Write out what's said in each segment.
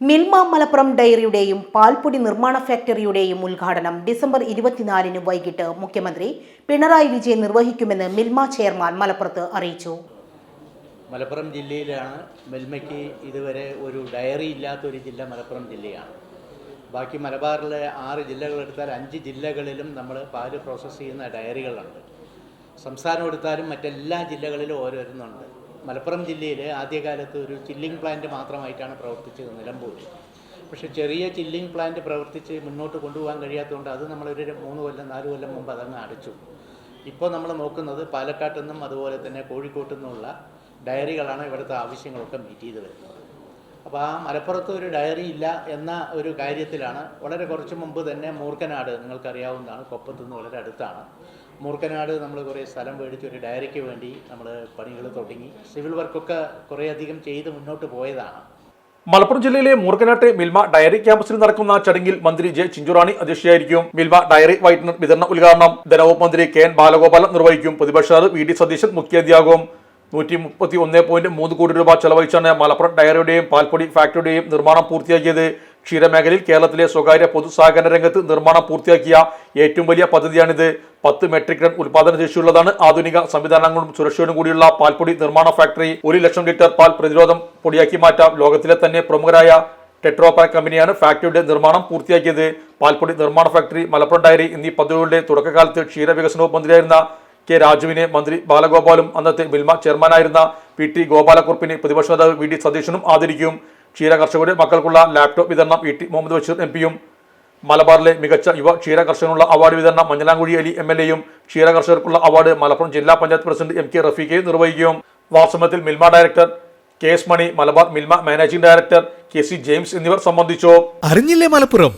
മിൽമ മലപ്പുറം ഡയറിയുടെയും പാൽപ്പൊടി നിർമ്മാണ ഫാക്ടറിയുടെയും ഉദ്ഘാടനം ഡിസംബർ 24 വൈകിട്ട് മുഖ്യമന്ത്രി പിണറായി വിജയൻ നിർവഹിക്കുമെന്ന് മിൽമ ചെയർമാൻ മലപ്പുറത്ത് അറിയിച്ചു. മലപ്പുറം ജില്ലയിലാണ് മിൽമയ്ക്ക് ഇതുവരെ ഒരു ഡയറി ഇല്ലാത്തൊരു ജില്ല മലപ്പുറം ജില്ലയാണ്. ബാക്കി മലബാറിലെ 6 ജില്ലകളെടുത്താൽ 5 ജില്ലകളിലും നമ്മൾ പാല് പ്രോസസ്സ് ചെയ്യുന്ന ഡയറികളുണ്ട്. സംസ്ഥാനം എടുത്താലും മറ്റെല്ലാ ജില്ലകളിലും ഓരോരുന്നുണ്ട്. മലപ്പുറം ജില്ലയിൽ ആദ്യകാലത്ത് ഒരു ചില്ലിംഗ് പ്ലാന്റ് മാത്രമായിട്ടാണ് പ്രവർത്തിച്ചത് നിലമ്പൂരിൽ. പക്ഷേ ചെറിയ ചില്ലിംഗ് പ്ലാന്റ് പ്രവർത്തിച്ച് മുന്നോട്ട് കൊണ്ടുപോകാൻ കഴിയാത്തതുകൊണ്ട് അത് നമ്മളൊരു 3 കൊല്ലം 4 കൊല്ലം മുമ്പ് അതങ്ങ് അടച്ചു. ഇപ്പോൾ നമ്മൾ നോക്കുന്നത് പാലക്കാട്ടു നിന്നും അതുപോലെ തന്നെ കോഴിക്കോട്ടു നിന്നുള്ള ഡയറികളാണ് ഇവിടുത്തെ ആവശ്യങ്ങളൊക്കെ മീറ്റ് ചെയ്ത് വരുന്നത്. അപ്പോൾ ആ മലപ്പുറത്ത് ഒരു ഡയറി ഇല്ല എന്ന ഒരു കാര്യത്തിലാണ് വളരെ കുറച്ച് മുമ്പ് തന്നെ മൂർക്കനാട്, നിങ്ങൾക്കറിയാവുന്നതാണ്, കൊപ്പത്തു നിന്ന് വളരെ അടുത്താണ്. മൂർക്കനാട് നമ്മൾ കുറേ സ്ഥലം മേടിച്ച് ഒരു ഡയറിക്ക് വേണ്ടി നമ്മൾ പണികൾ തുടങ്ങി. സിവിൽ വർക്കൊക്കെ കുറേയധികം ചെയ്ത് മുന്നോട്ട് പോയതാണ്. മലപ്പുറം ജില്ലയിലെ മൂർക്കനാട്ടെ മിൽമ ഡയറി ക്യാമ്പസിൽ നടക്കുന്ന ചടങ്ങിൽ മന്ത്രി ജെ ചിഞ്ചുറാണി അധ്യക്ഷയായിരിക്കും. മിൽമ ഡയറി വൈറ്റനർ വിതരണ ഉദ്ഘാടനം ധനവകുപ്പ് മന്ത്രി കെ എൻ ബാലഗോപാലൻ നിർവഹിക്കും. പ്രതിപക്ഷ വി ഡി സതീശൻ മുഖ്യാതിഥിയാകും. 131.3 കോടി രൂപ ചെലവഴിച്ചാണ് മലപ്പുറം ഡയറിയുടെയും പാൽപ്പൊടി ഫാക്ടറിയുടെയും നിർമ്മാണം പൂർത്തിയാക്കിയത്. ക്ഷീരമേഖലയിൽ കേരളത്തിലെ സ്വകാര്യ പൊതു സഹകരണ രംഗത്ത് നിർമ്മാണം പൂർത്തിയാക്കിയ ഏറ്റവും വലിയ പദ്ധതിയാണിത്. 10 മെട്രിക് ടൺ ഉൽപാദന ശേഷിയുള്ളതാണ്. ആധുനിക സംവിധാനങ്ങളും സുരക്ഷയോടും കൂടിയുള്ള പാൽപ്പൊടി നിർമ്മാണ ഫാക്ടറി 1 ലക്ഷം ലിറ്റർ പാൽ പ്രതിരോധം പൊടിയാക്കി മാറ്റാം. ലോകത്തിലെ തന്നെ പ്രമുഖരായ ടെട്രോപാക് കമ്പനിയാണ് ഫാക്ടറിയുടെ നിർമ്മാണം പൂർത്തിയാക്കിയത്. പാൽപ്പൊടി നിർമ്മാണ ഫാക്ടറി, മലപ്പുറം ഡയറി എന്നീ പദ്ധതികളുടെ തുടക്കകാലത്ത് ക്ഷീരവികസന വകുപ്പ് മന്ത്രിയായിരുന്ന കെ രാജുവിനെ മന്ത്രി ബാലഗോപാലും അന്നത്തെ മിൽമ ചെയർമാനായിരുന്ന പി ടി ഗോപാലക്കുറുപ്പിനെ പ്രതിപക്ഷ നേതാവ് വി ഡി സതീശനും ആദരിക്കും. ക്ഷീര കർഷകരുടെ മക്കൾക്കുള്ള ലാപ്ടോപ്പ് വിതരണം E T Muhammad Basheer M പിയും, മലബാറിലെ മികച്ച യുവ ക്ഷീര കർഷകനുള്ള അവാർഡ് വിതരണം മഞ്ഞലാംകുഴി അലി MLA യും, ക്ഷീര കർഷകർക്കുള്ള അവാർഡ് മലപ്പുറം ജില്ലാ പഞ്ചായത്ത് പ്രസിഡന്റ് എം കെ റഫീഖയും നിർവഹിക്കും. വാർഷികത്തിൽ Milma director K S Mani, Malabar Milma managing director K C James എന്നിവർ സംബന്ധിച്ചു. അറിഞ്ഞില്ലേ മലപ്പുറം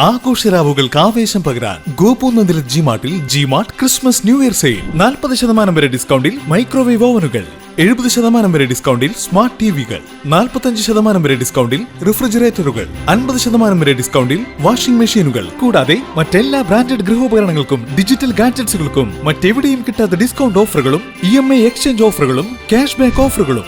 ആഘോഷരാവുകൾക്ക് ആവേശം പകരാൻ ഗോപൂനന്ദിലെ ജിമാർട്ടിൽ G Mart Christmas new year sale 40% വരെ ഡിസ്കൗണ്ടിൽ മൈക്രോവേവ് ഓവനുകൾ, 70% വരെ ഡിസ്കൗണ്ടിൽ സ്മാർട്ട് ടിവികൾ, 45% വരെ ഡിസ്കൗണ്ടിൽ റിഫ്രിജറേറ്ററുകൾ, 50% വരെ ഡിസ്കൗണ്ടിൽ വാഷിംഗ് മെഷീനുകൾ, കൂടാതെ മറ്റെല്ലാ ബ്രാൻഡഡ് ഗൃഹോപകരണങ്ങൾക്കും ഡിജിറ്റൽ ഗാഡ്ജറ്റ്സുകൾക്കും മറ്റെവിടെയും കിട്ടാത്ത ഡിസ്കൗണ്ട് ഓഫറുകളും EMI എക്സ്ചേഞ്ച് ഓഫറുകളും ക്യാഷ് ബാക്ക് ഓഫറുകളും.